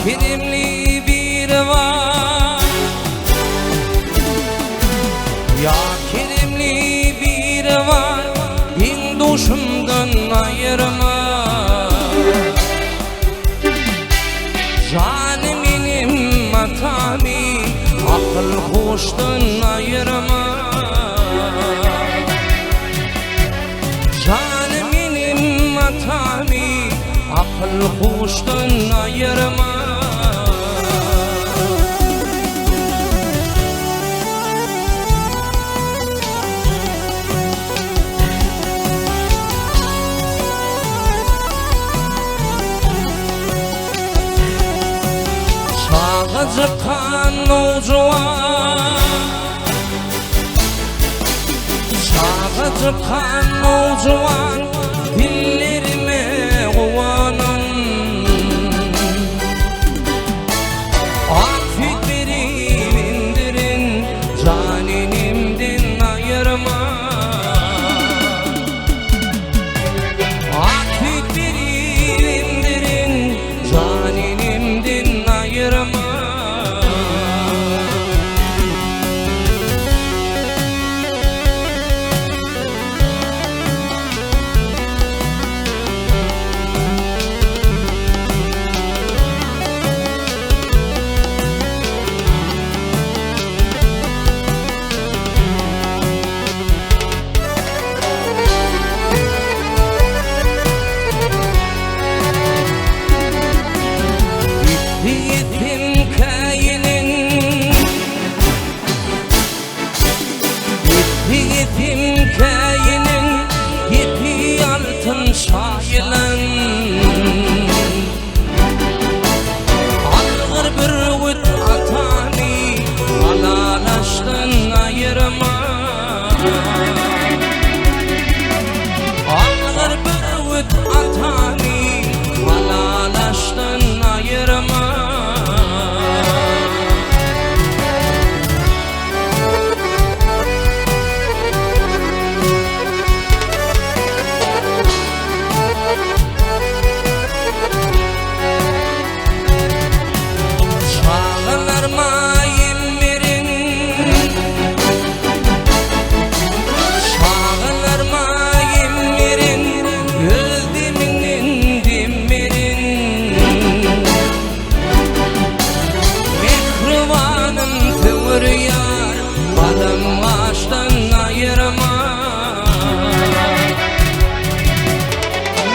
kerimli bir var, ya kerimli bir var, dil doşumdan ayırma. Canım benim matami, akıl hoştan ayırma. Canım benim matami, akıl hoştan ayırma. Çıkan nocuvan, çağı çıkan nocuvan, dillerime kovanın. Affet verip indirin, canimden ayırma. Affet verip indirin, canimden ayırma. Yetim kayının yepi altın şayilan, algır bir vüt atani, alalaştın ayırma. Algır bir vüt atani, alalaştın ayırma.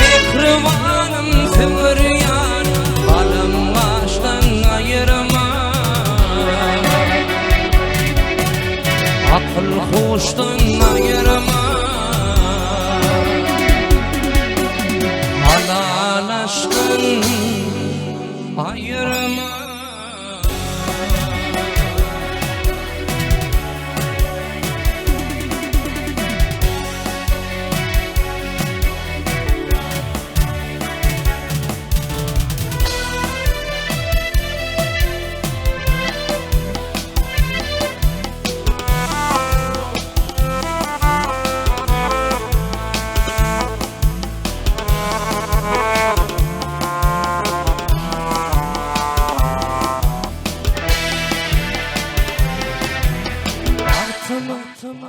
Mekrivanım tevr yar, balım baştan ayırma. Akıl hoştan ayırma. Halalaştın ayırma.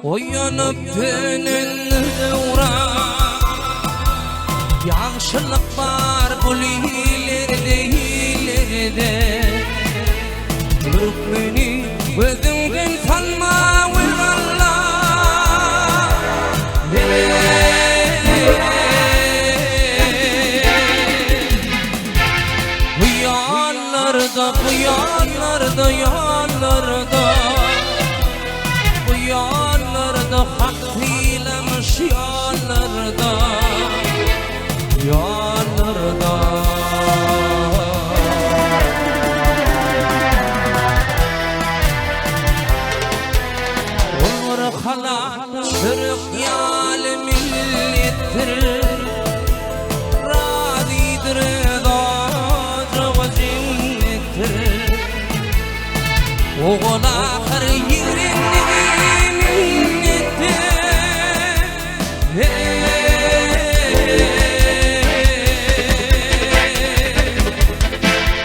Uyanıp önünde uğrar, yaxşılık var bu ileride. Beni özünden sanma Allah. Bu yanlarda, bu yanlarda, yanlarda, bu yanlarda hak eylemiş yanlarda, yanlarda. Umur halat çürük yal millettir, radidir dağcı cinnettir. Oğul ahir yerini minnettir.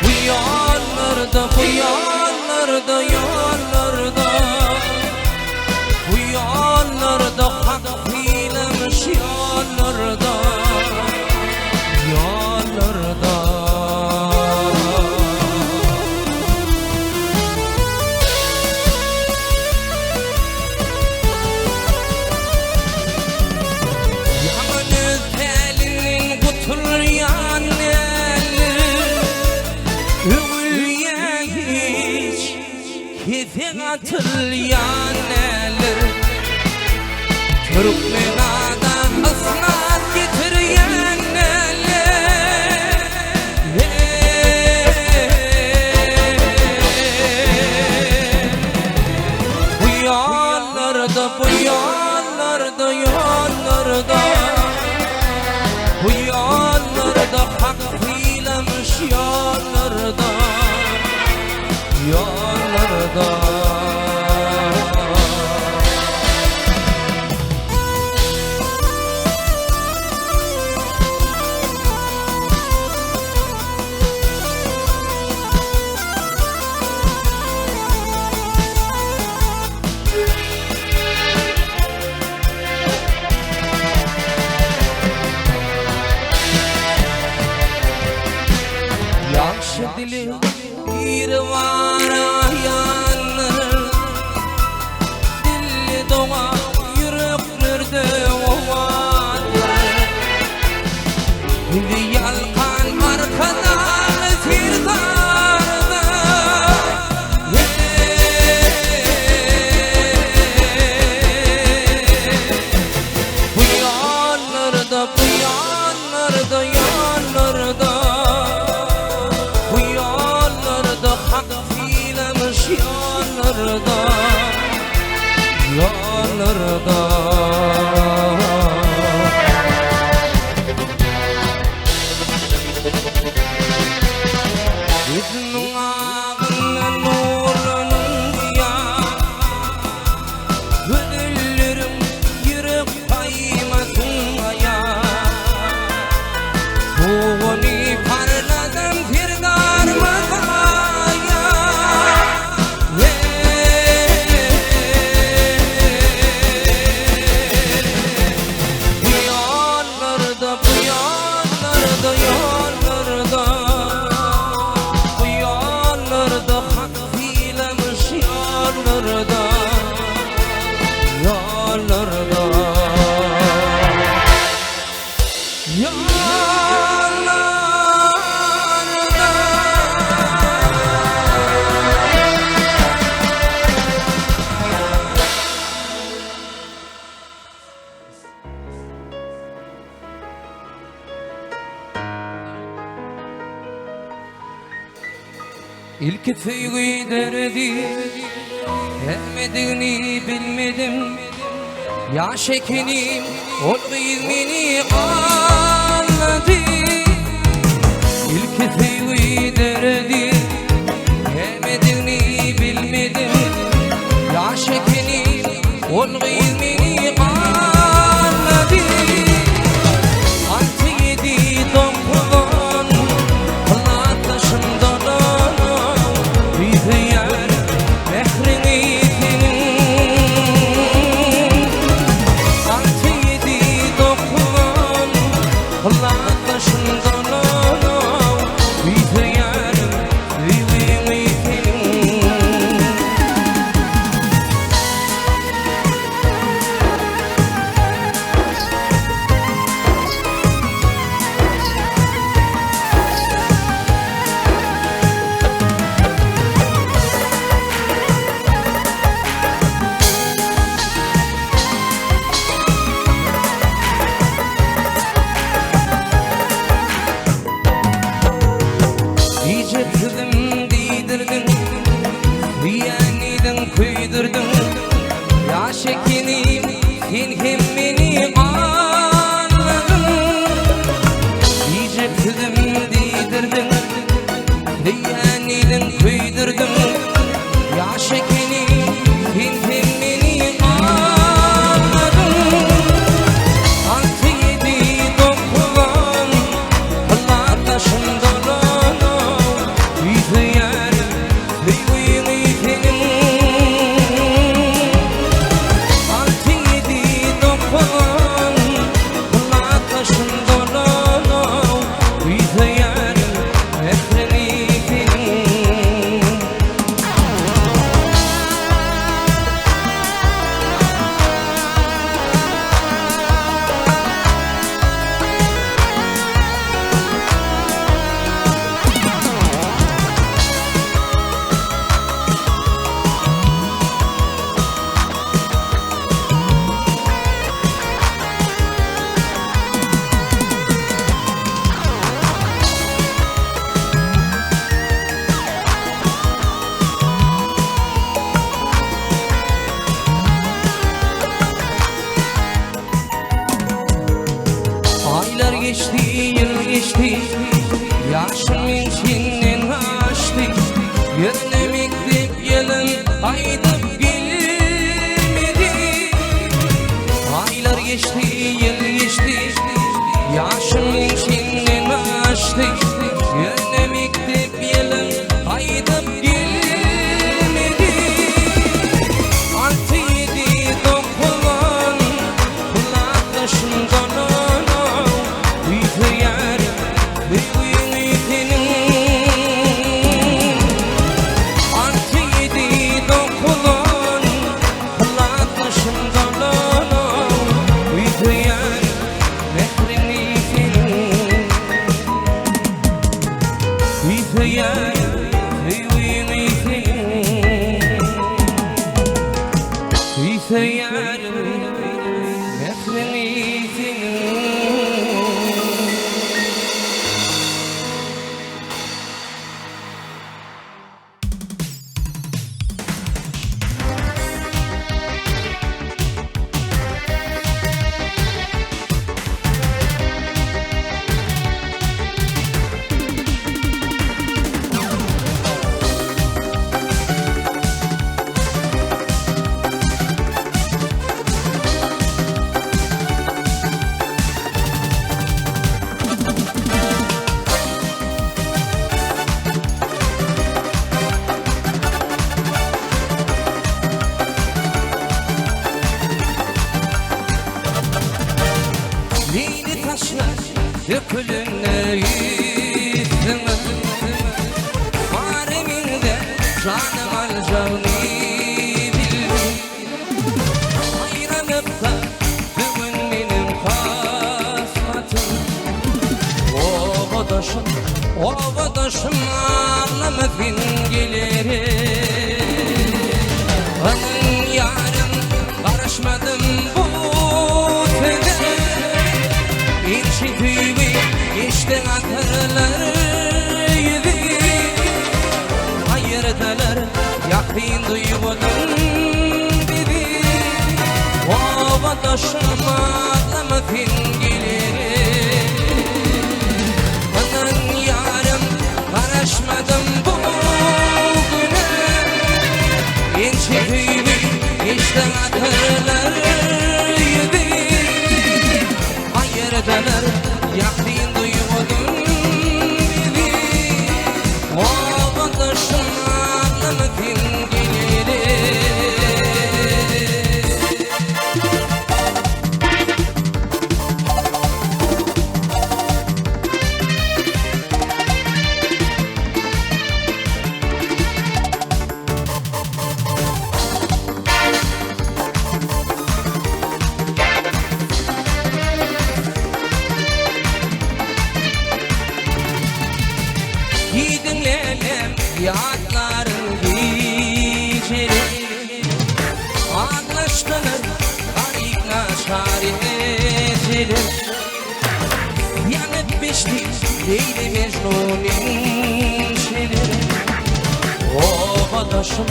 We are atılyan eller Türkmena'dan ısnat getiryen eller Bu yollarda, bu yollarda, yollarda Bu yollarda hak filamış yollarda Yollarda Yakşı dili bir var ayanır Dilli doğa yüreklerde ovalar Bir yalkan arkada firdarda Bu yollarda, bu yollarda, yollarda Yollarda Yüzünün ağına nurlanın ya Gönüllerim yürek kaymasın ya Soğuni parladım firdarmada İlk feygi derdi Hemmedini bilmedim Ya şekenim ol ilmini anladı İlk feygi derdi Hemmedini bilmedim Ya şekenim ol ilmini anladı Altı yedi dokuzdan Allah taşımdan Kızım diydirdin Diyeniden kıydırdın Ya şekenim sen hem beni anladın İyice kızım diydirdin Diyeniden kıydırdın Ya şekenim sen hem beni anladın Altı yedi dokuzdan Allah taşından Yeah. Yaşım içinden açtı Yerine mektep yılın aydıp gelmedi Aylar geçti, yıl geçti Yaşım içinden açtı Yerine mektep yılın aydıp gelmedi 6-7 dokulan kulaklaşımdan Büyük yer, büyük ülkenin 6-7 dokulan kulaklaşımdan Büyük yer, mehrin ülkenin Büyük yer, büyük ülkenin Büyük yer, mehrin ülkenin Neydi taşlar dökülünler yüzüme Hareminde canım alacağını bildim Hayranıp da bugün benim kasmatım Ovadaşım ağlamadın gelirim Anın yarım karışmadım bu tede İçi büyüğü geçti hatırları yedi Hayırdalar yakın duymadım dedi Ovadaşım ağlamadın gelirim Anın yarım karışmadım bugüne İçi büyüğü geçti hatırları yedi Hayırdalar yakın duymadım dedi Ovadaşım ağlamadın gelirim Gidin lelem yadların geceleri Anlaştılar harika şaresidir Yanıp beşti Leyli Mecnun'un şiiri Ovadaşım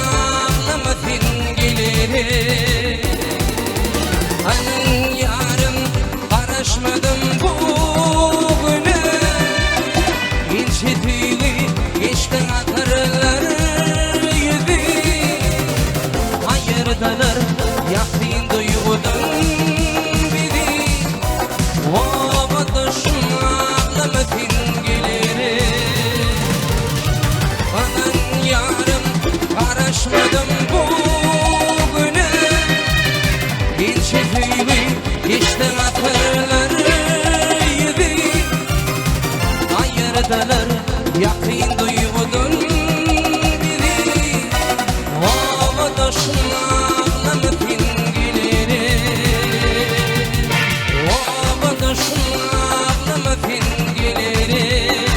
ağlamadın gelirim Anın yarım karışmadım bugüne İnci tüylü geçti hatırları yedi Hayırdalar yakın duygudan biri Ovadaşım ağlamadın gelirim Anın yarım karışmadım bugüne İnci tüylü geçti hatırları yedi Hayırdalar yakın duygudan biri Ovadaşım ağlamadın gelirim Ovadaşım ağlamadın gelirim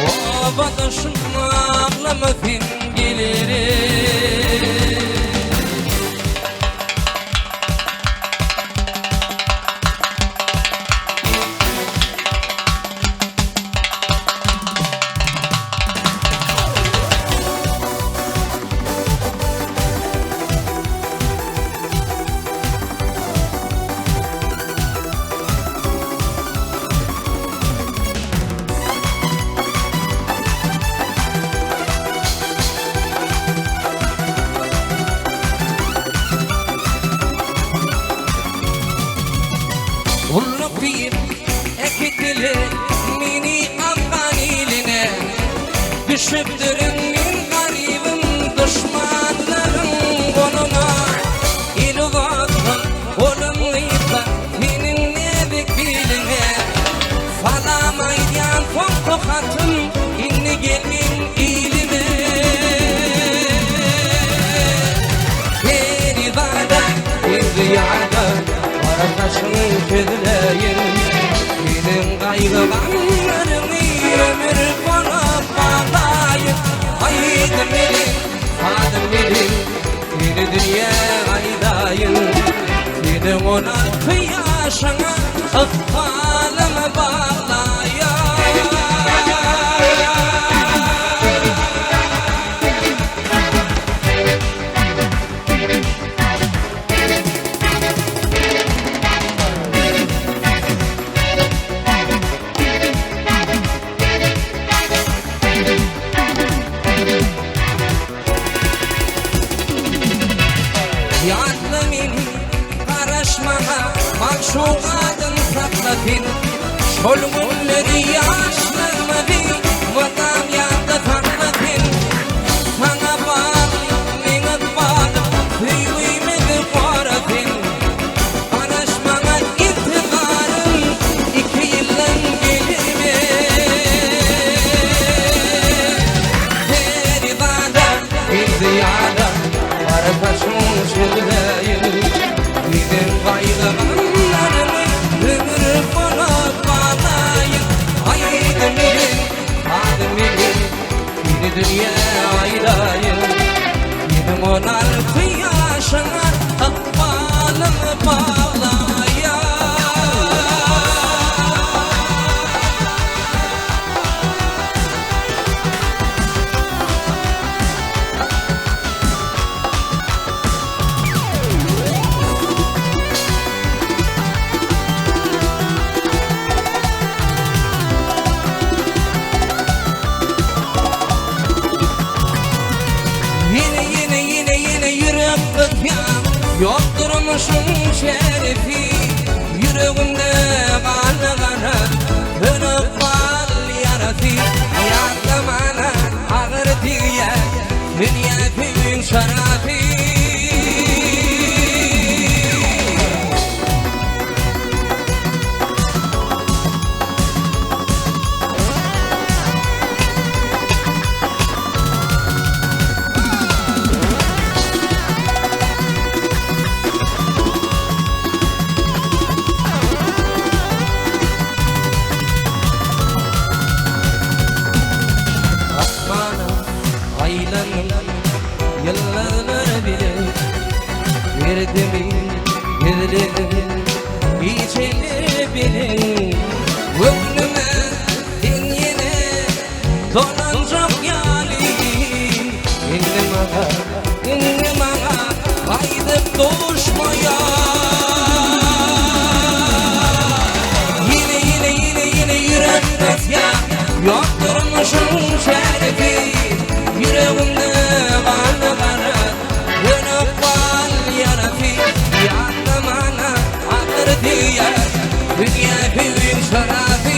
Ovadaşım ağlamadın gelirim düşüpdürüm min garibim düşmanlarım koluna. İlvatım olumluysa senin nebek biline. Salamaydan fonku hatım inni gelin ilime. Feribada bir rüyada arkadaşım közleyin. Benim kaygılarımı ömür boyu bağlayın. Haydi benim, adım benim, seni dünya aydayın. Senin ona kıyaşına ıkbalımı bağlayın. Yadlımın karışmana maşuqadın sakladın. Şol günleri yaşlarmadı vatan yadda sakladın. Sana bağlıyım meni bağlı kıymeti koradın. Karışmana itibarım 2 yıldan gelime. Feribada bir ziyada arkadaşım söyleyin. Benim kaygılarımı ömür boyu bağlayın. Haydi benim, adım benim, seni dünya aydayın. Benim onar kıyaşına ıkbalımı bağlayın. Yine yürek kıtyam yokturmuşum şerifi. Yüreğimde kanı kanı dönüp bal yarası. Yaklamana ağır diye dünya tümün şarafı. Yıllarını bile verdim, gizledim, içimi bilin. Gönlüme din yine dolanacak yani. İndim ağa, haydi doğuşmaya. Yine yürek ya yokturmuşum şerifi. Yüreğimde kanı kanı dönüp bal yarası. Yaklamana ağır diye dünya tümün şarafı.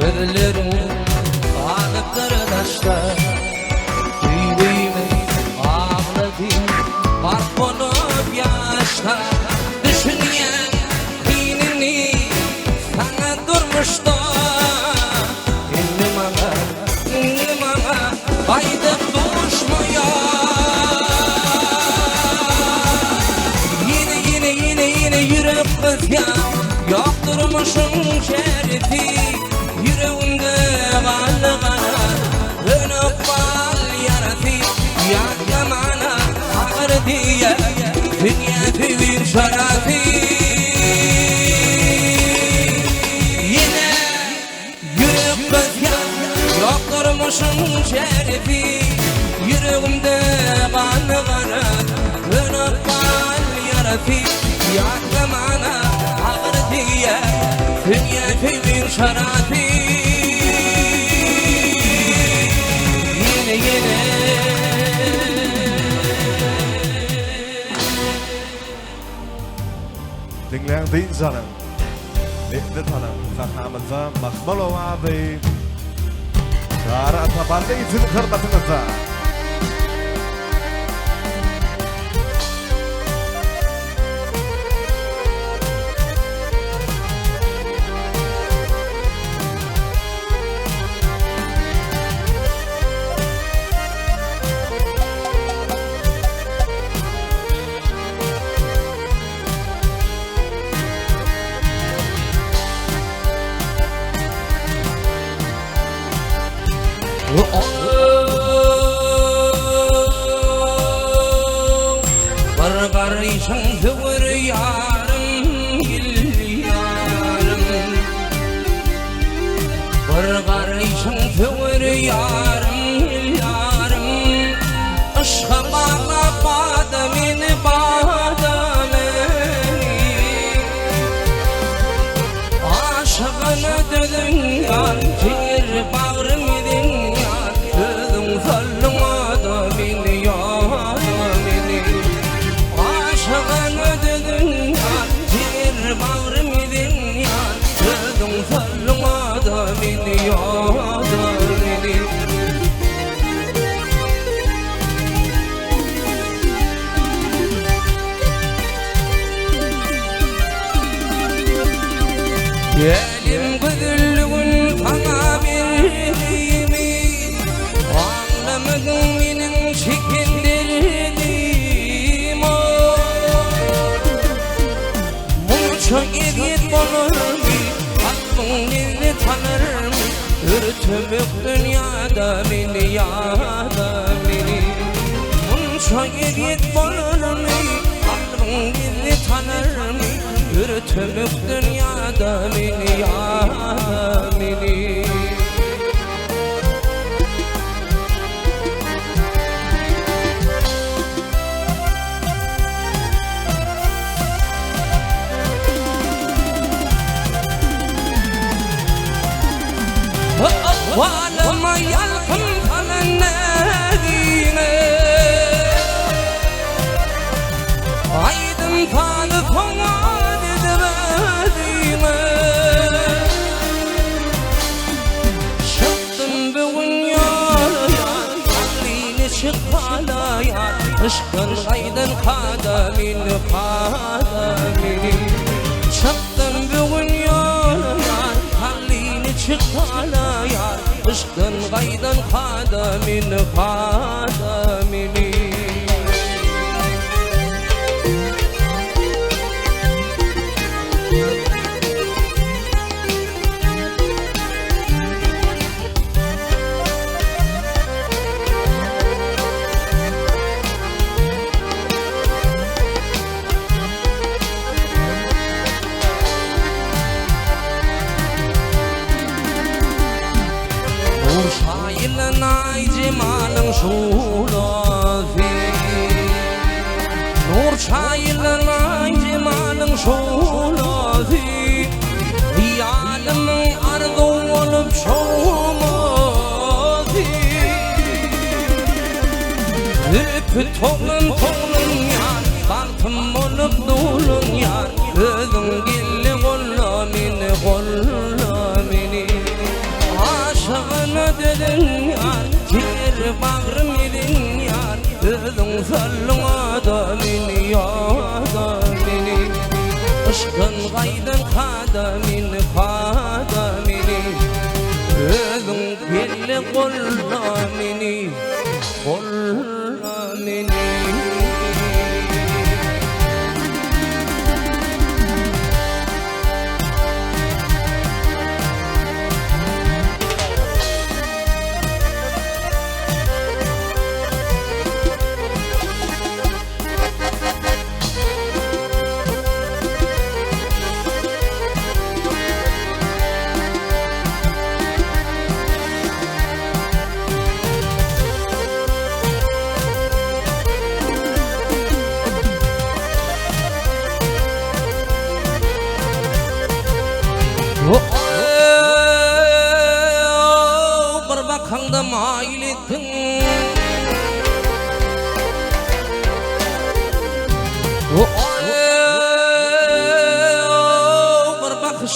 Gözlerim ağlıkları taşlar. Yüreğime ağladı mahvolup yaşlar. Düşünen dinini sana durmuş da. İndim ağa, haydi doğuşmaya. Yine yürek kız ya yokturmuşum şerifi. Yüreğimde kanı kanı dönüp bal yarası. Yaklamana ağır diye dünya tümün şarafı. durmuşum şerefi Yüreğimde kan kanat Önakal yarafi Yardım ana ağır diye Hünyetimin şarafi Yine Dinleyen değil sanırım. Nefret hanım, sahnamıza makbul ovadı. Kara tabanlı için hürmetinize. Barbarışın zıvır yarım gil yarım Barbarışın zıvır yarım gil yarım Aşka bağla badamin badameni Aşkını dedin yar ciğer bağrım edin yar Kızım sallım adamin yaramini Aşkını dedin yar ciğer bağrım edin yar Kızım sallım adamin yaramini Elim güdüllüğün sana birliğimi Anlamadın benim çekindirdiğim Bunu çok ediyet olur mu? Aklın beni tanır mı? Ürtümük dünyada beni yada beni Bunu çok ediyet olur mu? Aklın beni tanır mı? Ürtümük dünyada beni yada beni Valama yalkın falan nedine Aydın tadı fona dedemedine Çıktım bugün yar Aklini çık hala yar Aşkın aydın kadamin kadamini Çıktım bugün yar Aklini çık hala yar Aşkın aydın kadamin kadamini Şairlen ay cemalın şulafi Nur şairlen ay cemalın şulafi Hiyalimin ardı olup şoğmafi Öpü toğlun yar Baltım olup dolun yar Kızın gilli gollamini gollamini Aşkını dedin yar ciğer bağrım edin yar Kızın sallın adamini yadamini Aşkın gaydın kadamini kadamini Kızın gilli gollamini gollamini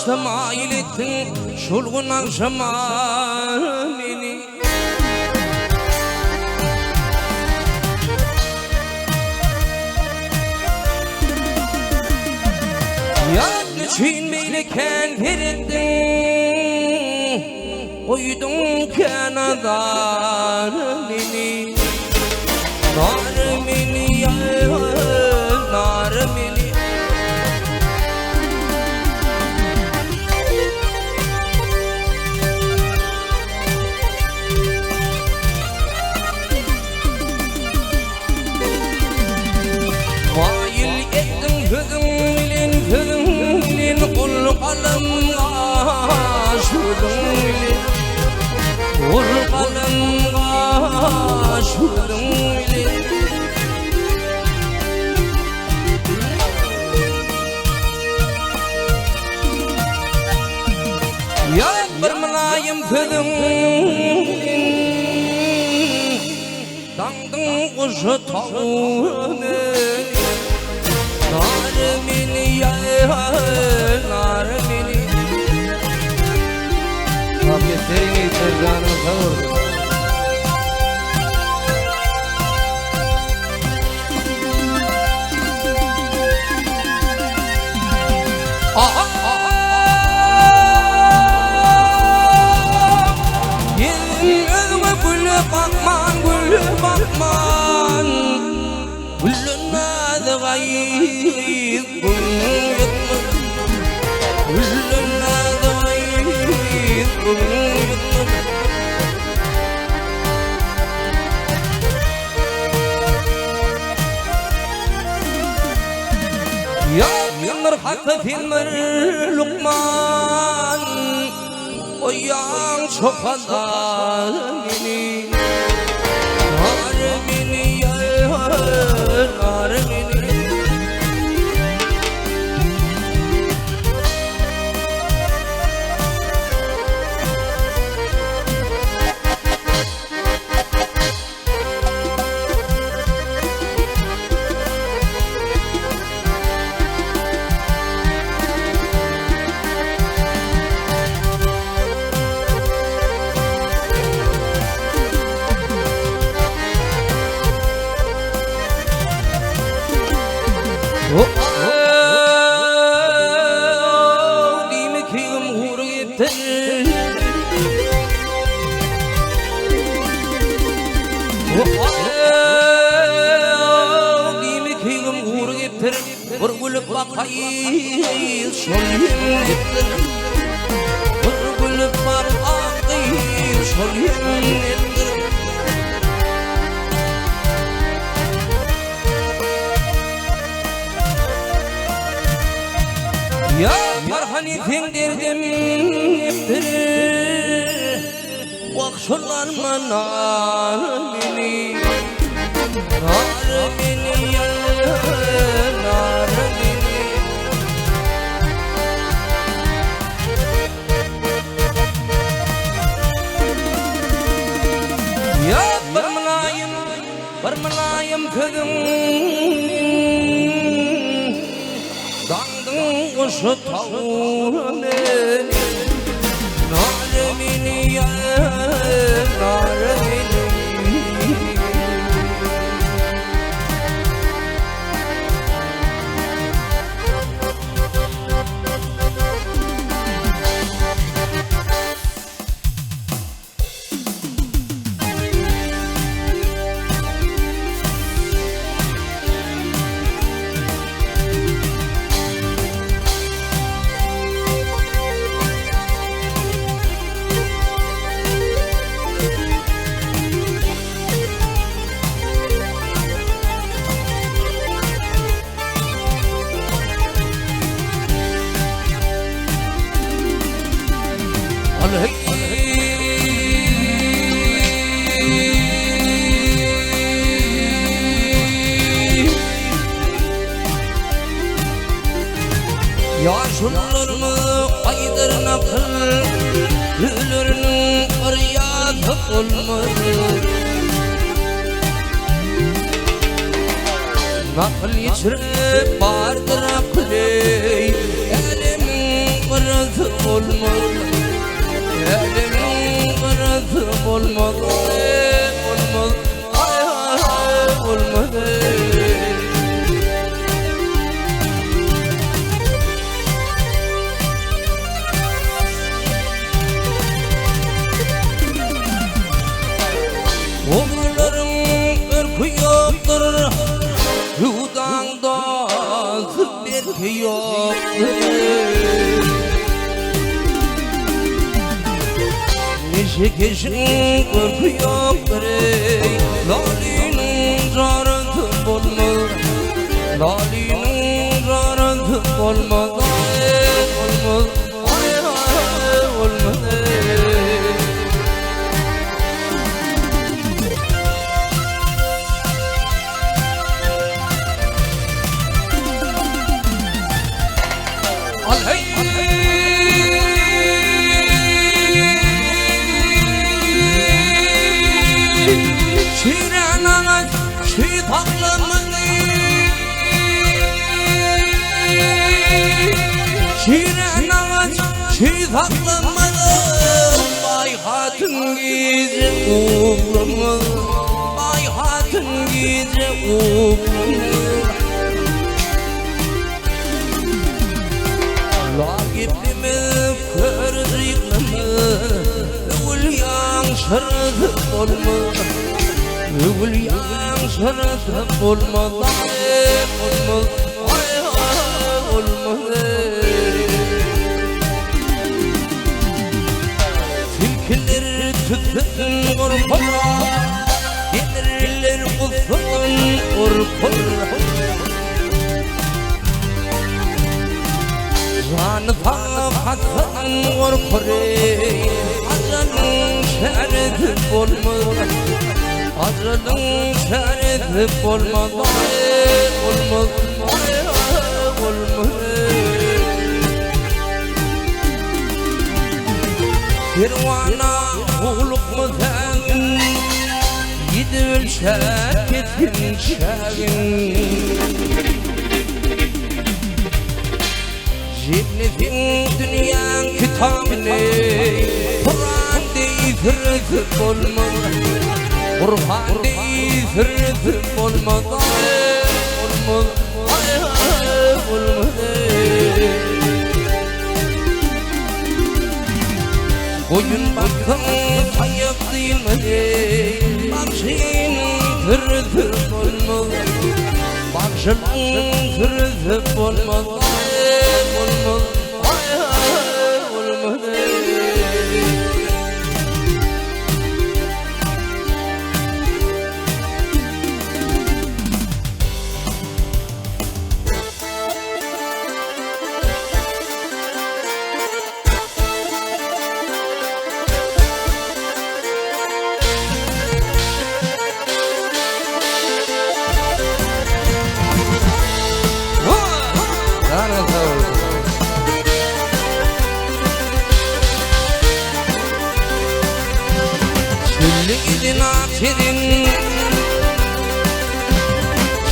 başta mail ettin şulgun akşama beni. Yanlı çiğin beyleken verindin, koydun kenadan beni. Nar beni ya, nar beni. Mail ettin hüzünlün kul kalımga şudunlün, kul kalımga şudunlün. Ya bir mülayim hüzünlün, dağdın kuşu tavuğunu. Nar beni ya, nar beni. Afiyetlerini yeter canım sağ ol. Yüzüme gülü bakman, gülü bakman. Gülün adı gayip, gülün yutman. Gülün adı gayip, gülün yutman. Ya yanır hatta filmler Lukman, o yan çok fazla beni. Nar beni ya, nar beni. Dime ki umur getir, dime ki umur getir. Vurgulup bakayım şol yemlettir, vurgulup bakayım şol yemlettir. Ya marhani tendirdim neftir, vakşolar manar beni. Nar beni ya, nar beni. Ya bir mülayim kızım, dağdın kuşu tavuğunu. Nar beni ya, nar beni. Yaşullarımı aydır nakıl, gülürünün kıryadı olmadı. Nakıl içirip bardır aklı, elimin kırısı olmaz. Elimin kırısı olmaz. Olmaz. Ay ay ay olmaz. Oğullarım ırkı yoktur, Yudanda zıbberki yoktur. Neşe keşin ırkı yoktur, Lalinin zarıntı olmaz, Lalinin zarıntı olmaz. Olmaz, ay ay olmaz. Şiren ağaç şitaklamını, Şiren ağaç şitaklamını, Ay hatun gece oğlumu, Ay hatun gece oğlumu. Lagiplimi kırdıklımı, Ül yanşırdı olmaz, Ül yanşırdı olmaz. Olmaz, ay ay olmaz. Tilkiler tütsün korkara, Gelirler uzun korkara. Canı fakatın korkara, Acanın şeridi olmaz, Acanın şeridi olmaz. Olmaz, ay ay olmaz. Kirvana huluk mu sen, Gidil şerketin şerin, Cennetin dünyanın kitabını, Kur'an değiştirip olmaz, Kur'an değiştirip olmaz. Olmaz, ay ay olmaz. Koyun baktım ayıp değil mi? Bakşının kırıtıp olmaz, Bakşının kırıtıp olmaz. Olmaz, ay ay olmaz. Şülli gidin akşedin,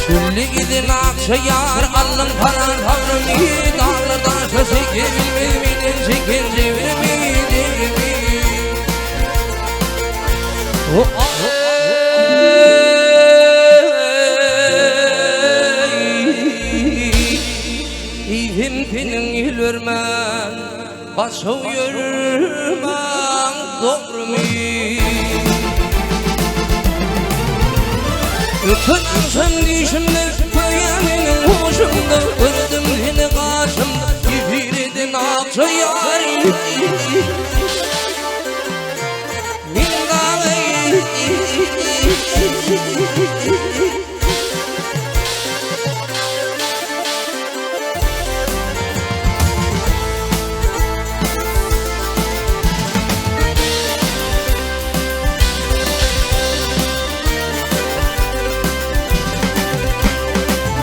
Şülli gidin akşayar, Alın paran havrimi, Dağlı taşı çekebilmeydim, Çekin çevirmeydim. O İhim senin yürürmen, Başı yürürmen, Doğru mu? Bütün akşam düşümde, Köyeminin hoşumda, Kırdım seni karşımda, Gifirdin akşayar. Min kahveyi,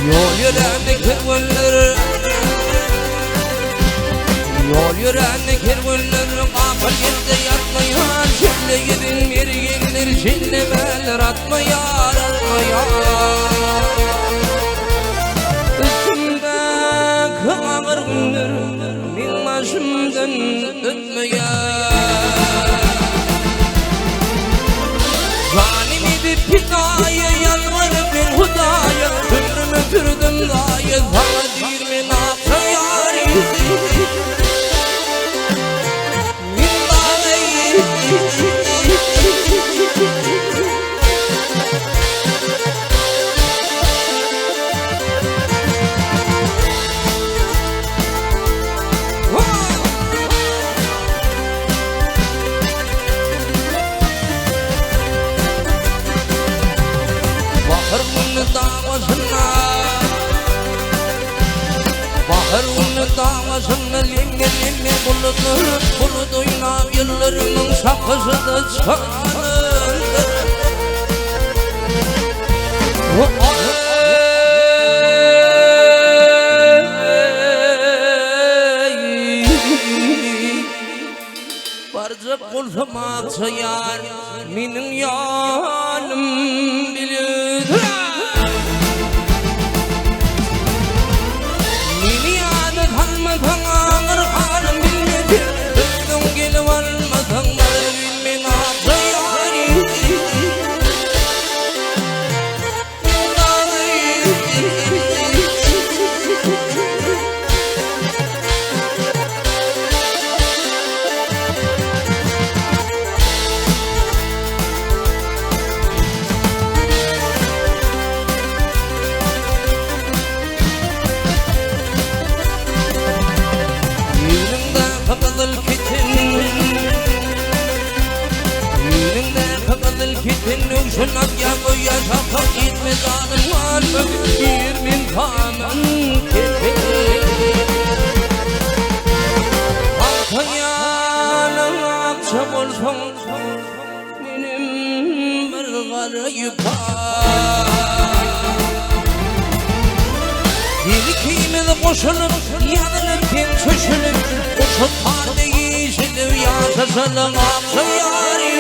Yol yürende kervanlar, Yol yürende kervanlar, Kapır yerde yatmayan, Şöyle gidin mergenler, Şellemeler atmayar, atmayar. Üstümde kıvamır günler, Min başımdan davasını lemme buludu oynar yıllarımın sakızı da çalınır. Barca kulfama sayar benim yanım bilir. Mini adı kalmadan ağır halim bilmedi. Öldüm gelip almadan bilmen sayar. Şunak ya koya şaka gitme zalim var bir min kanın kepe Antayanın akşam olsun benim bir karı yıkar İlikime koşulup yanılıp kim çöşülüp Koşup harbi yeşilip yaşasının akşı yari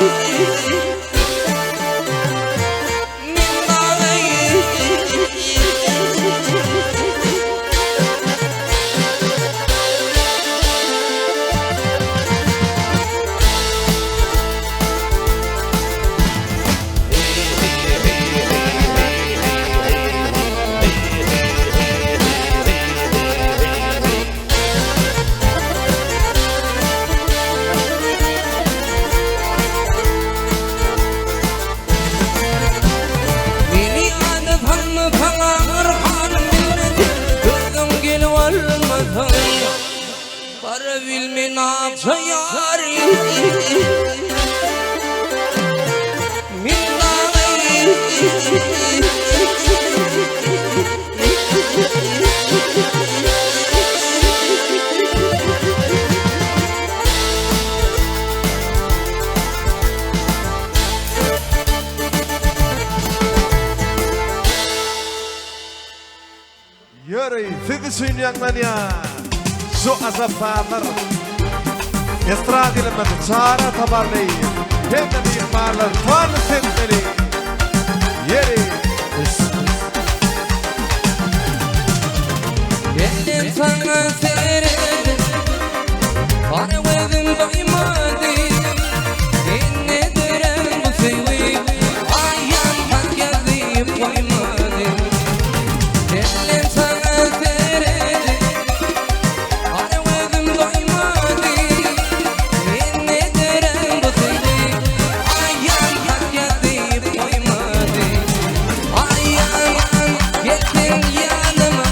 Para bilmen sayar Yuri, sizi yakmanya. So as a father, estradi lama cara tabarlei, hem di malar fan senteli, yeri. Benden sana seyredin, bana vedin doymadı. Ne derem bu sevi, ayağım hak geldi koymadı. Benden sana seyredin, bana vedin doymadı. Ne derem bu sevi, ayağım hak geldi koymadı. Ayağım geldin yanıma.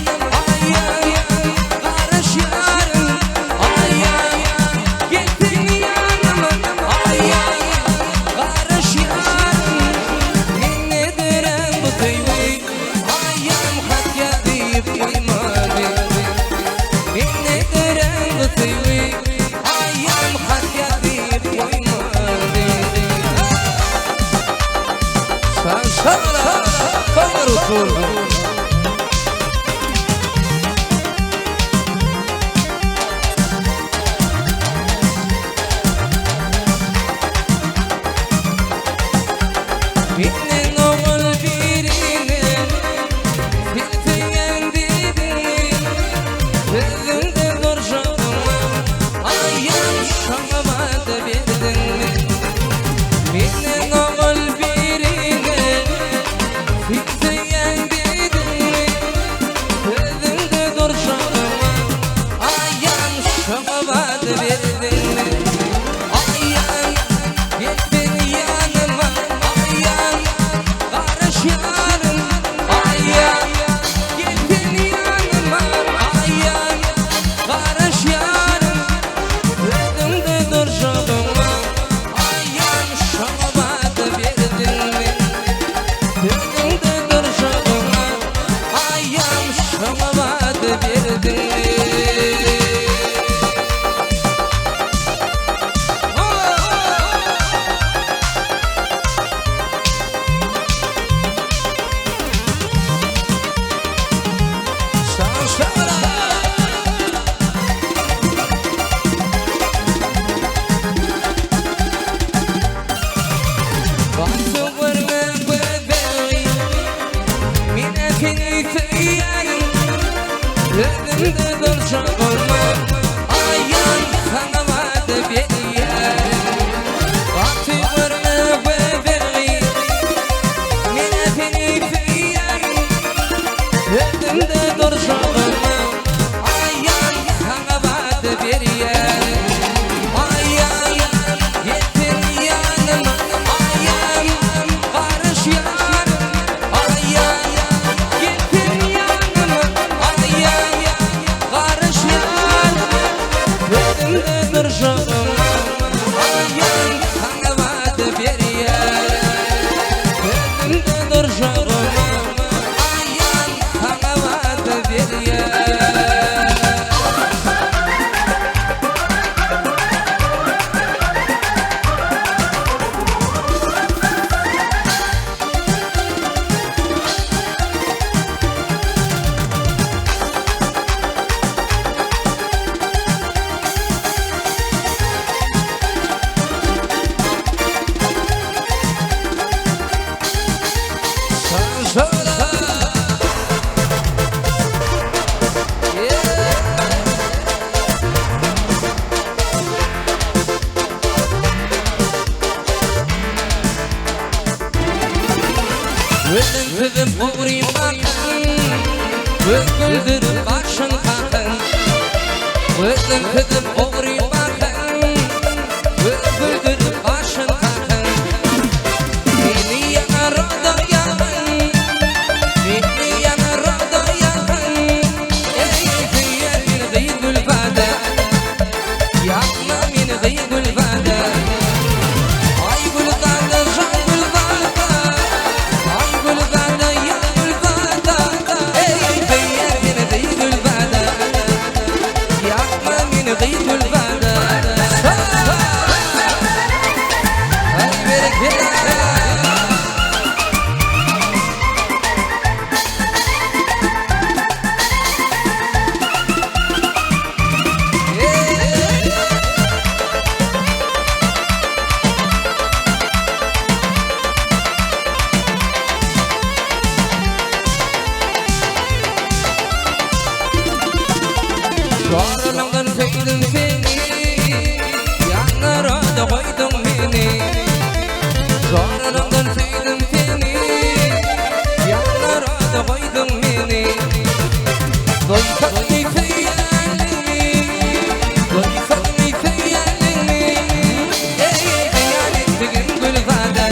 Binin oğul birine, bilseyen dedin, sözünde duruşuma, ayağım şamada bildin. Binin oğul birine, bilseyen dedin, sözünde duruşuma, ayağım şamada bildin. Ayağım gittin yanıma. Ayağım şamabad verdin. feyan Ödümde duracak olmam Ayan sana vadı veriyen Vakti varını bebeği Mine beni feyan Ödümde duracak olmam Ayan sana vadı veriyen Ayan yetin yanıma Ayan barış yanım Ayan yetin yanıma Ayan barış yanım Ödümde duracak Ayan sana vadı veriyen Ödümde duracak Ayan sana vadı veriyen Kızım uğrayım bakın Güldürüp başın kalkın Kızım uğrayım bakın Güldürüp başın kalkın Beni yanar da yakın Beni yanar da yakın Ey kıyır gıyı gülfada Yapma beni gıyı gülfada Ay gülfada can gülfada Ay gülfada ya gülfada Ey kıyır gıyı gülfada Yapma beni gıyı gülfada Ay bereketler Zorlangan feydin seni Yanlara da koydun beni Zorlangan feydin seni Yanlara da koydun beni Doysan ne feyyalini Doysan ne feyyalini Ey hayalet bugün gülfada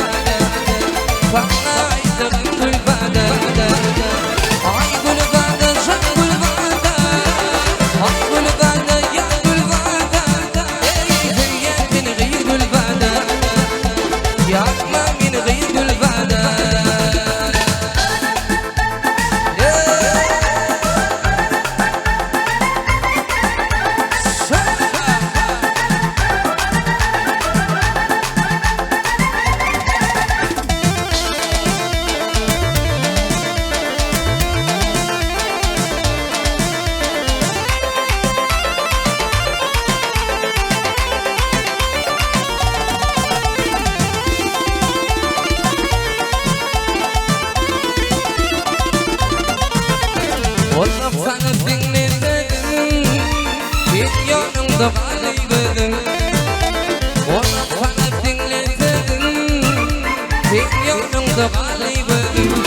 Sana aydın gülfada Ay gülfada can gülfada Ay gülfada ya gülfada Ey feyyal beni gıyı gülfada Yapma beni gıyı gülfada Olmak sana dinledim Bir yanımda kalıydın Olmak sana dinledim Bir yanımda kalıydın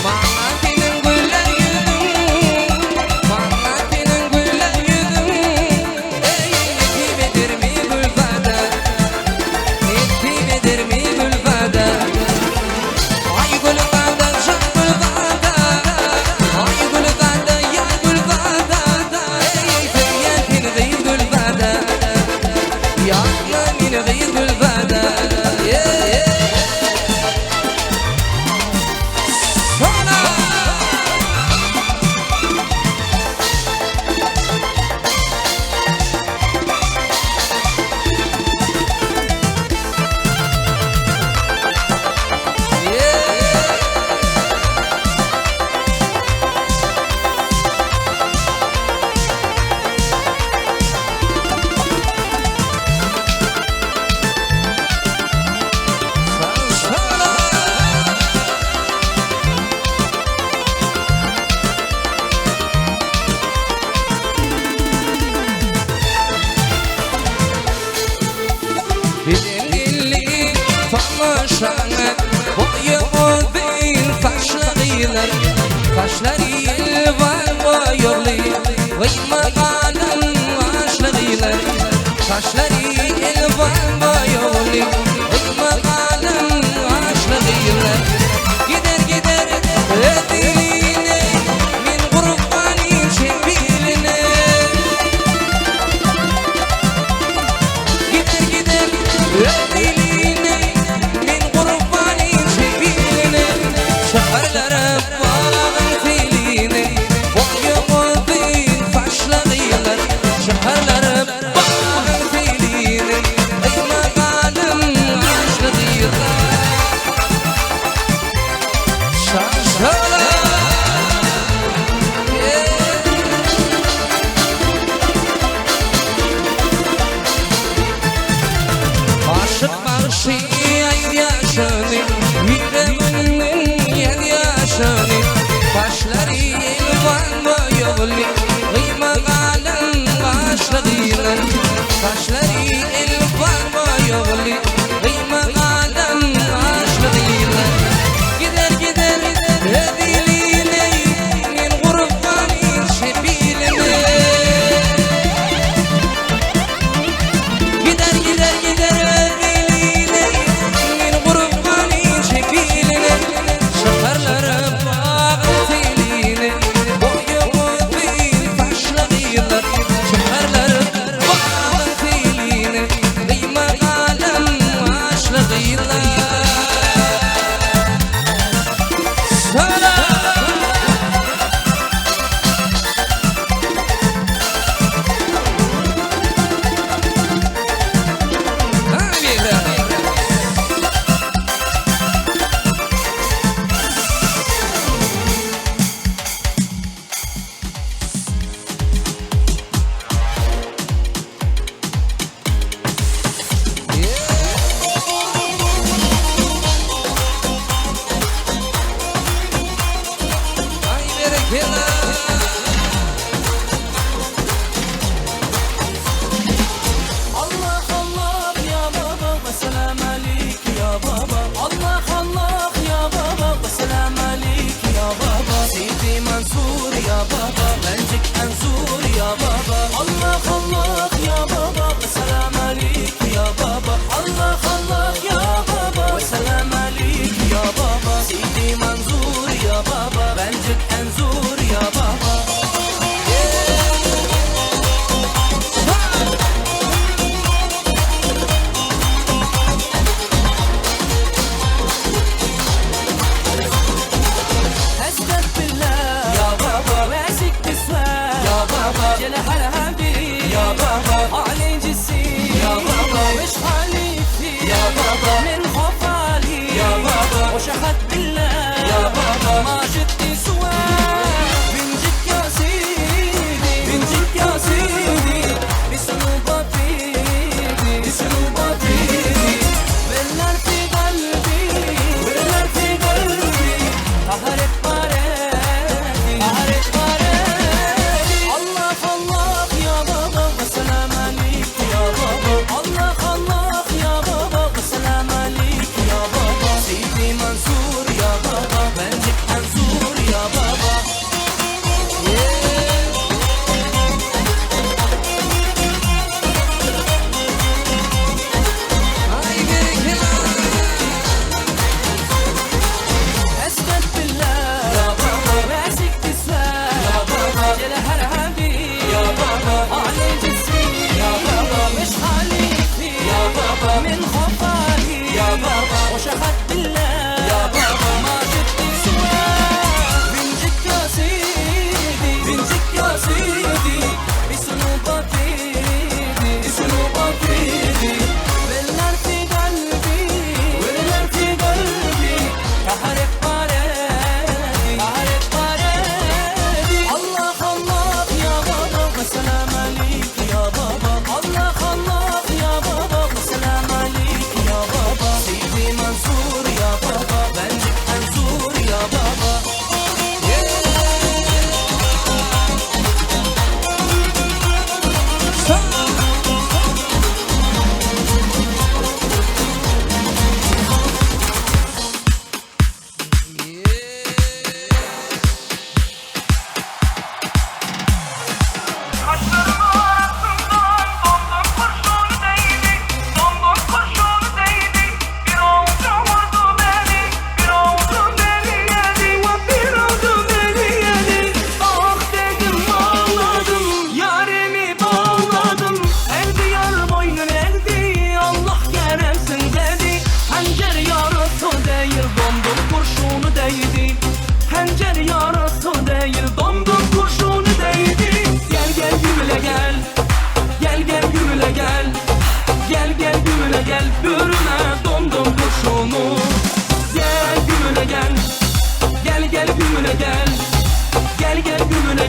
Bana senin güller yüzün Bana senin güller yüzün Ey yetim eder mi gülfada Yetim eder mi gülfada Ay gülfada can gülfada Ay gülfada ya gülfada Ey feyyal beni gıyı gülfada başına boyu bin faşlarıyla faşları var boyulu kıyma kalın aşlarıyla faşları var boyulu kıyma kalın aşlarıyla gider gider diline min kurbanı şebiline gider gider diline min kurbanı şebiline şaharlara bağın filine boyu bin faşlarıyla şaharlara bağın filine kıyma kalın aşlarıyla şaşalar aşık marşı ay yaşını yüreğimin yer yaşını başları elvan boyulu kıyma kalın başlarıyla başları elvan boyulu kıyma kalın başlarıyla gider gider diline min kurbanı şebiline gider gider gider diline min kurbanı şebiline şaharlara bağın filine boyu bin faşlarıyla şaharlara bağın filine kıyma kalın aşlarıyla sana Allah Allah ya baba ve selam aleik ya baba. Allah Allah ya baba ve selam aleik ya baba. Sidi Mansur ya baba, bencik Enzur ya baba. Allah Allah ya baba ve selam aleik ya baba. Allah Allah ya baba ve selam aleik ya baba. Sidi Mansur ya baba, bencik Enzur ya baba. أسدد بالله يا بابا ماسك بسواه يا بابا جنح الهادي يا بابا علي جسي يا بابا مش خليفي يا بابا من خفالي يا بابا وشحت بالله يا بابا ما شدي سواه بنجيك يا سيدي بنجيك يا سيدي بسنوبة بيدي بسنوبة بيدي بالنار في قلبي بالنار في قلبي أهرب باريدي أهرب باريدي الله الله يا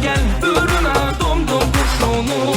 gel bürüme domdom kurşunu.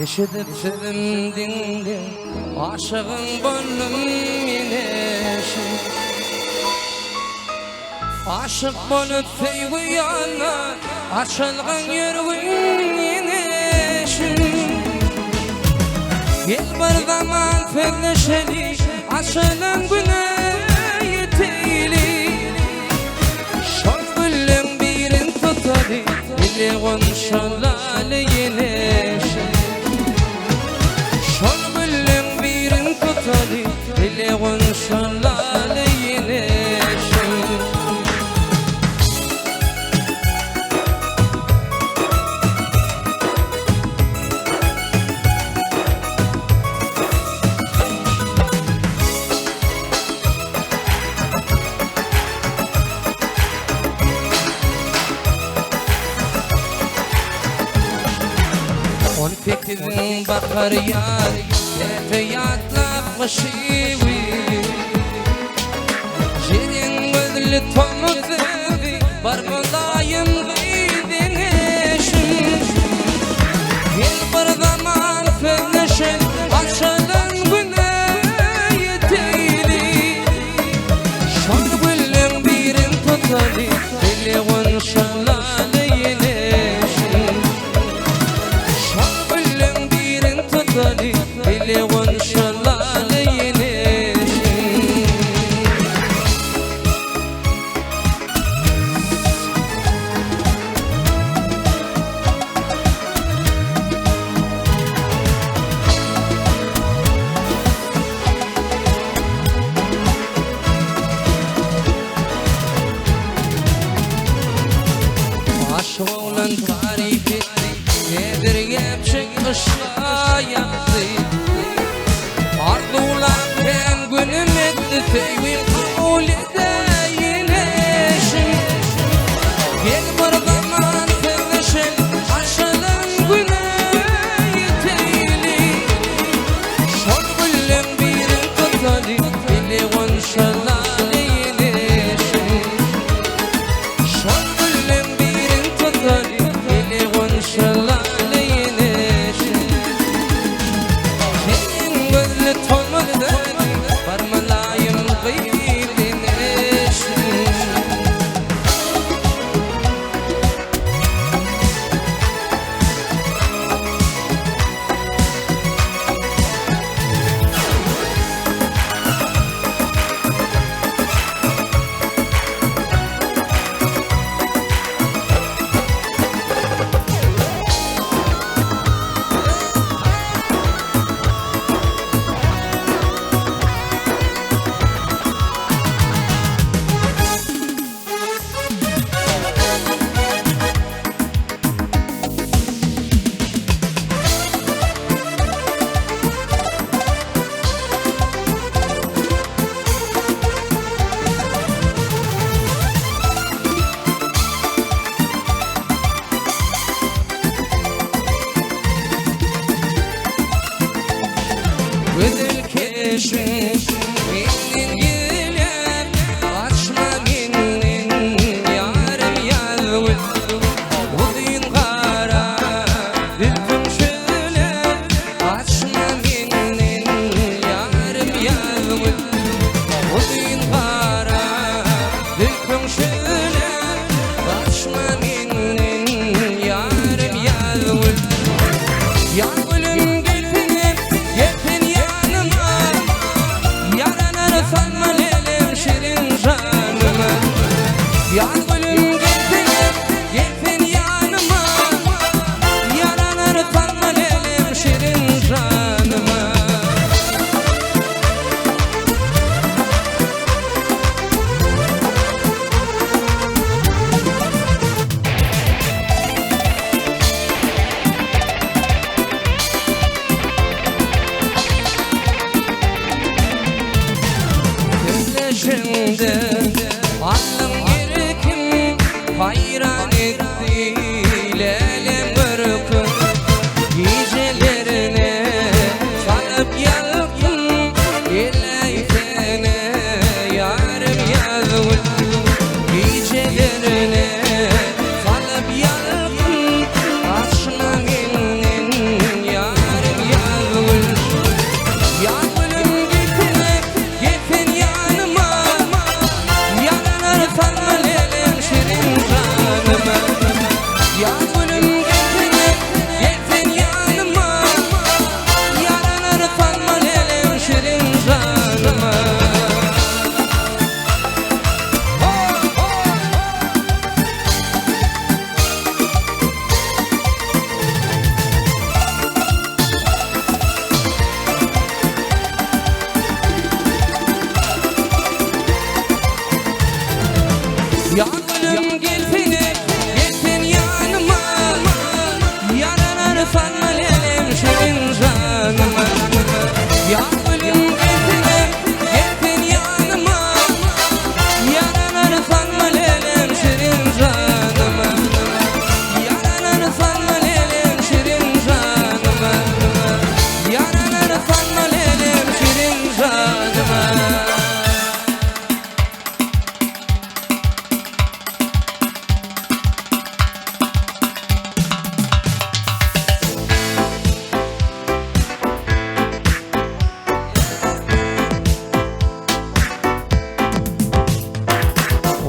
Eşidip sizim dingin aşığın boynum yeneşim. Aşık bolup sevgi yana açılgan yüreğin yeneşim. Gel bir zaman fevleşeli açılan güne yeteyli. Şol güllüm birin tutali ile konşalali yeneşim. Şol güllüm birin tutali ile konşalali yeneşim. Fikrin bakar yar, tefeyatla başıvi. Jerin gözlü tonu sevdi, barmadayım gıydin eşim. Gel bir zaman fevleşen, açılan güne yeteyli. Şol güllüm birin tutali, dili konşalalı yeneşim. Ile konşalalı yeneşim. Aşk olan tarifi nedir gerçek aşka yaptı. Arzularken günüm etti tevhid kabul edeyin eşim. Gel bir zaman sevişin açılan güne yeteyli. Şol güllüm birin tutali ile konşalalı yeneşim. Alım gerekim hayran etti Leylim ırkın gecelerine Sanıp yaktım illeytene Yarım yazgın gecelerine Sanıp yaktım aşkına gelinin Yarım yazgın Yağmurum getin yanıma Yanarsan lelim şirin canıma Yağmurum getin yanıma Yanarsan lelim şirin canıma Yağmurum getin yanıma Yanarsan lelim şirin canıma Yağmurum getin yanıma Yanarsan lelim şirin canıma Yanarsan lelim şirin canıma Yanarsan lelim şirin canıma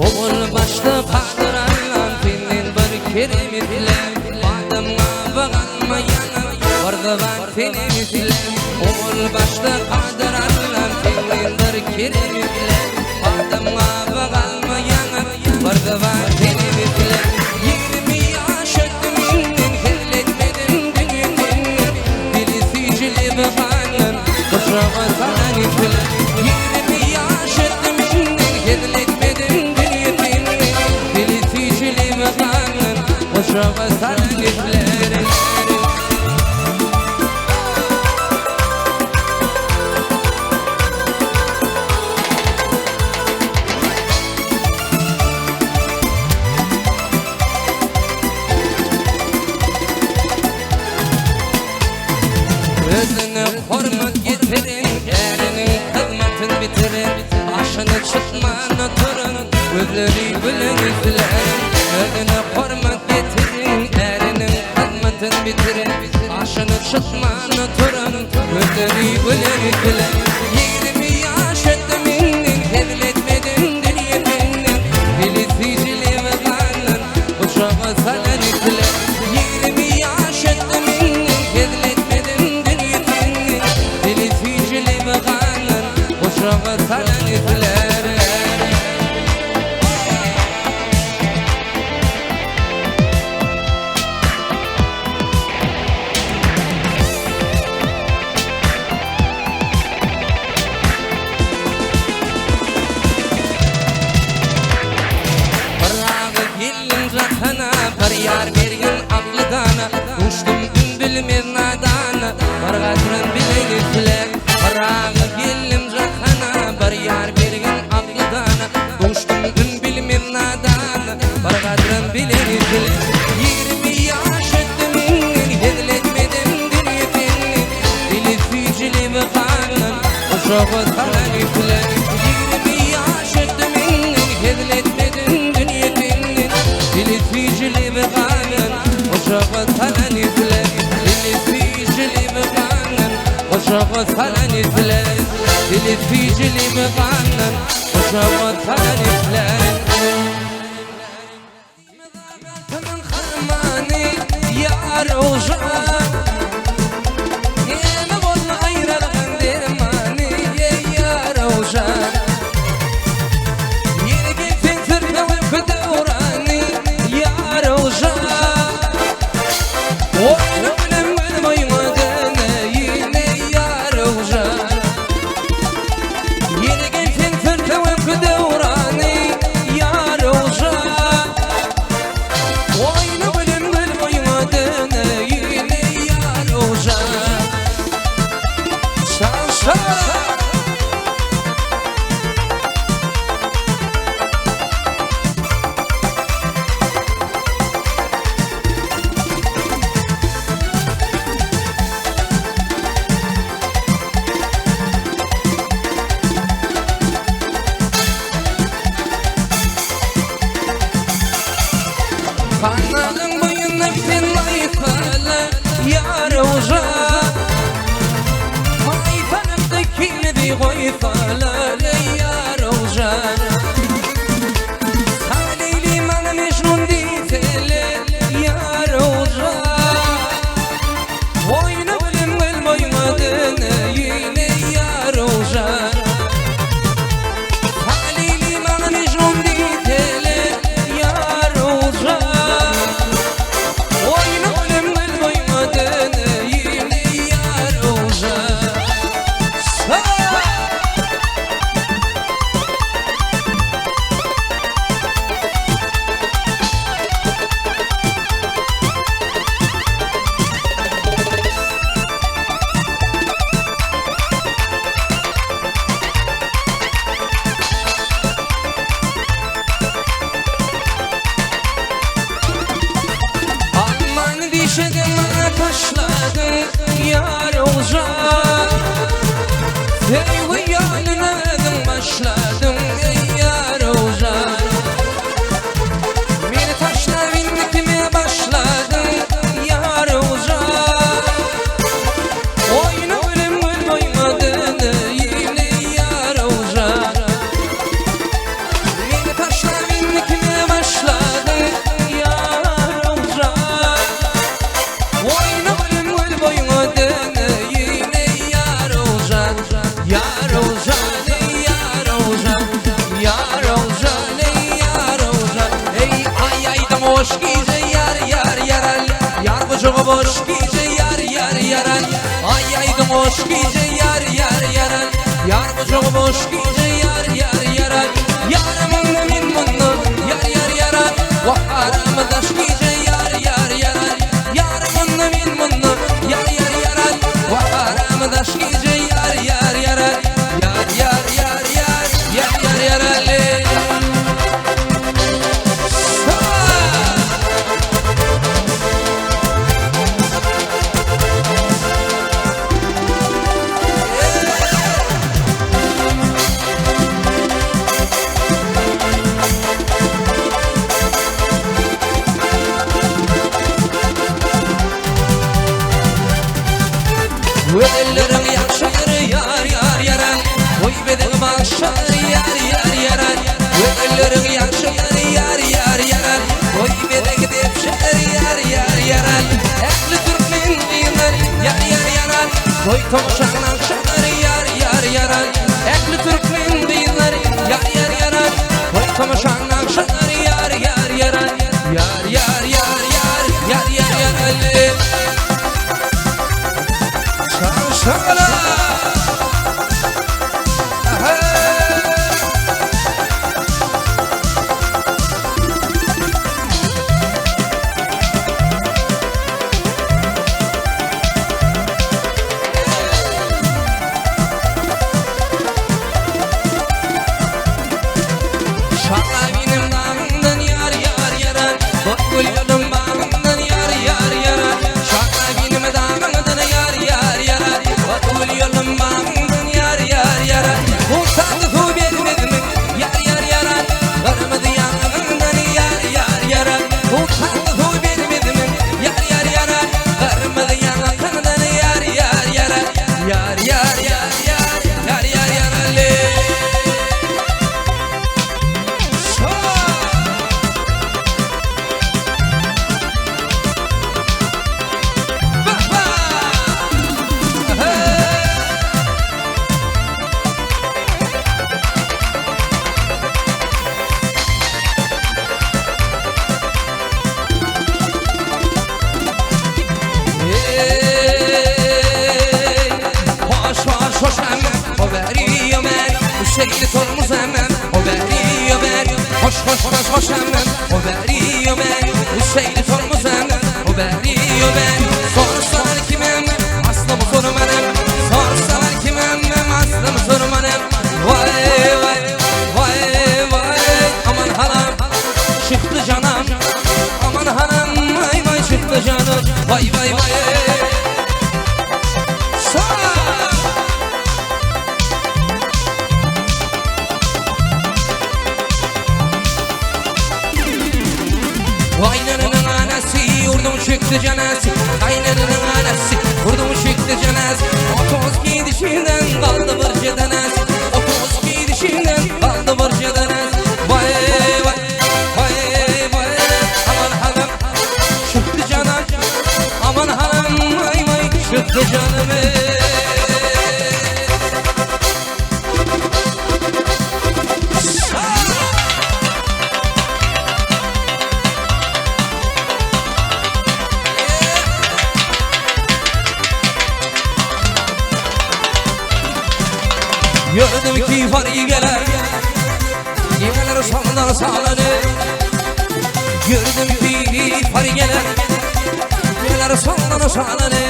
Oğul başta padırarlan senin bir keremitle Adamına bağlanma yana vardı ben tenimitle Oğul başta padırarlan senin bir keremitle Adamına bağlanma yana vardı ben tenimitle 20 yaş ötümünden kelletmedim dünyetin Dili sicili bakanın kuşağı sana nitle 20 yaş ötümünden kelletmedim Kuşağı sana niflerim Özüne hormat getirin Erinin hizmetin bitirin Aşını çıkmanı turun Gözleri bilen izlerin Özüne hormat getirin Erinin hizmetin bitirin Aşını çıkmanı turun Gözleri bilen izlerin 20 yaş ettiğimin Hevletmedin dünyetin Dili sicili ve kanın Uçağı sana nifler 20 yaş ettiğimin Hevletmedin dünyetin Dili sicili ve kanın Uçağı sana nifler Yar bergin aklıdana Uçtum dün bilmez nadana Bargatırın bileylikler Barağı gellim cahana Bar yar bergin aklıdana Uçtum dün bilmez nadana Bargatırın bileylikler 20 yaş ötümün Hediletmedim dünyetin Dili sicili ve kanın Uşağı sana nifler 20 yaş ötümün Hediletmedim dünyetin Dili sicili ve kanın Uşağı sana nifler Dili sicili ve kanın Uşağı sana nifler Dili sicili ve kanın Uşağı sana nifler Tamam harmani yar uşağı Yeme bol ayrılığın dermani yar uşağı Yeni gittin sırtına uykuda uğrani yar uşağı Oyunu bilem benim aymadığını yine yar uşağı Yeni gittin sırtına uykuda uğrani yar uşağı Oyunu bilem benim aymadığını yine Halili koy falale ya Rozan Halili bana Mecnun ditele ya Rozan Oyna bilim bilmaymadın yine ya Rozan Halili bana Mecnun ditele ya Rozan Oyna bilim bilmaymadın yine ya Rozan Aman dişedin taşladın ya Rozan Ey yanına başladın ya Rozan Beni taşla binmekime başladın ya Rozan Oyna ölüm ölmaymadın yine ya Rozan Beni taşla binmekime başladın ya Rozan Oyna ölüm ölmaymadın yine ya Rozan Ya Rozan ya Rozan Ya Rozan ya Rozan Ey ay aydan hoş gize yar yar yaral Yar bucuğu boş gize yar yar yaral Ay aydan hoş gize yar yar yaral Yar bucuğu boş gize yar yar yaral Yarımın min munnu yar yar yaral Vaharamı daş gize yar yar yaral Yarımın min munnu yar yar yaral Vaharamı daş gize yar yar yaral Yar yar yar yar yar yar yaral Ellerim yakşır yar yar yaran Oy bedeğim akşar yar yar yaran Ellerim yakşır yar yar yaran Oy bedeğim depşer yar yar yaran Ehli Türkmen dinar yar yar yaran Oy tomşan akşar yar yar yaran Ehli Türkmen dinar yar yar yaran Oy tomşan akşar yar yar yaran Yar yar yar yar yar yar yaran Şakala Şakla benim damımdan yar yar yaran Bokul yolum bağımdan yar yar yaran Şakla benim damımdan yar yar yaran Bokul yolum bağımdan yar yar yaran Utandı vermedim yar yar yaran Varmadı yanımdan yar yar yaran Utandı vermedim yar yar yaran Varmadı yanımdan yar yar yaran Yar yar yar yar yar yar yaran Hoş hemen o veriyor ben Hüseyin'i sorumuz hemen o veriyor ben Hoş hemen o veriyor ben Hüseyin'i sorumuz hemen o veriyor ben Sorsalar kimim aslımı sormanım Sorsalar kimim aslımı sormanım Vay vay vay vay Aman halam çıktı canım Aman halam vay vay çıktı canım Vay vay vay Kaynananın anası yurdum çıktı canası Kaynananın anası vurdum çıktı canası 37 gidişinden kaldı bir cedenes 30 gidişinden kaldı bir cedenes Vay vay vay vay aman hanım çıktı canım aman hanım vay vay çıktı canım Gördüm ki farı gelen Yemeler sağdan sağlanı Gördüm ki farı gelen Yemeler sağdan sağlanı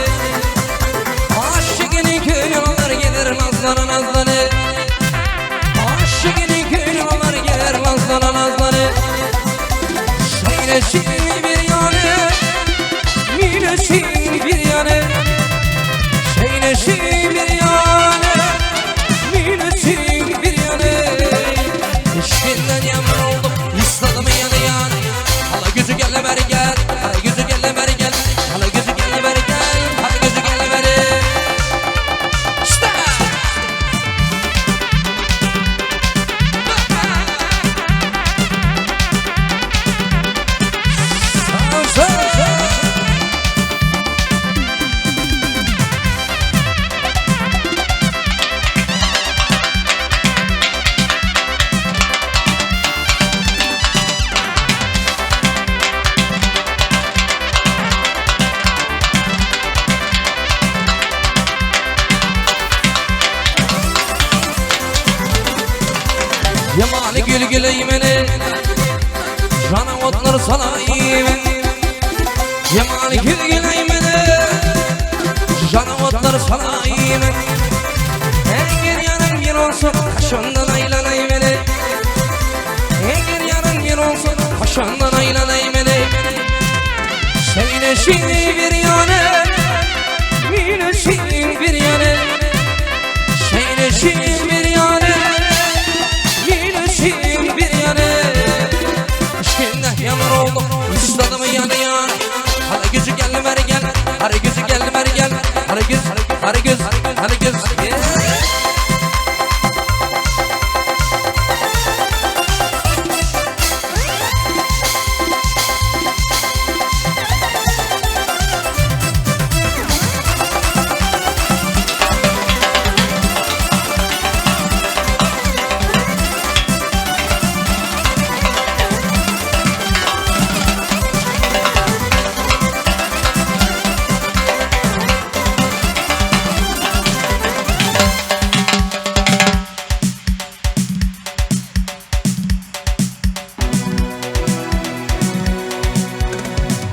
Aşıkını köyün onlar gelir nazlanı nazlanı Aşıkını köyün onlar gelir nazlanı nazlanı Şeyleşin bir yanı Mileşin bir yanı Şeyleşin bir yanı Eşkinden yaman oldum İsladım yanı yan Hala gözü gel beri gel Hala gözü gel beri gel Hala gözü gel beri gel Hala gözü gel beri İşte Yamali gül gül eymeni Cana otlar salayım Yamali gül gül eymeni Cana otlar salayım Eğer yarın bir olsun Kaşından aylanay beni Eğer yarın bir olsun Kaşından aylanay beni Söyleşin bir yanı Mileşin bir yanı Söyleşin bir yanı bir yanı Eşkinden yaman oldum İsladım yanı yan Hala gözü gel beri gel Hala gözü gel beri gel Hala göz Hala göz Hala göz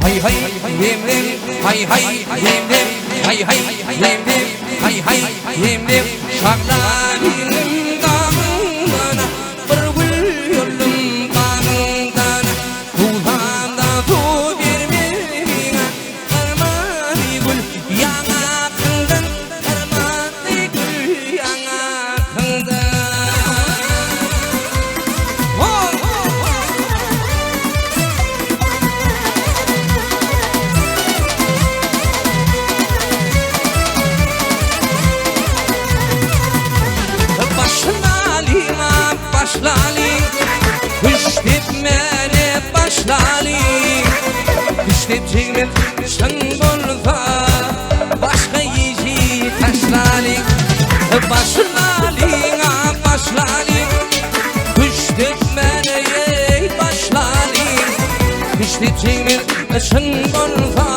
Hay hay lim lim hay hay lim lim hay hay lim lim hay hay lim lim Şarlanın damına bir gül yollum kanından Kulağımda tu vermeyine Armani gül yanakından Armani gül yanakından Başlalim, kıştip mene başlalim Kıştip çekmek sen bolsa başka yiyeceği taşlalim Başlalim, başlalim Kıştip mene başlalim Kıştip çekmek sen bolsa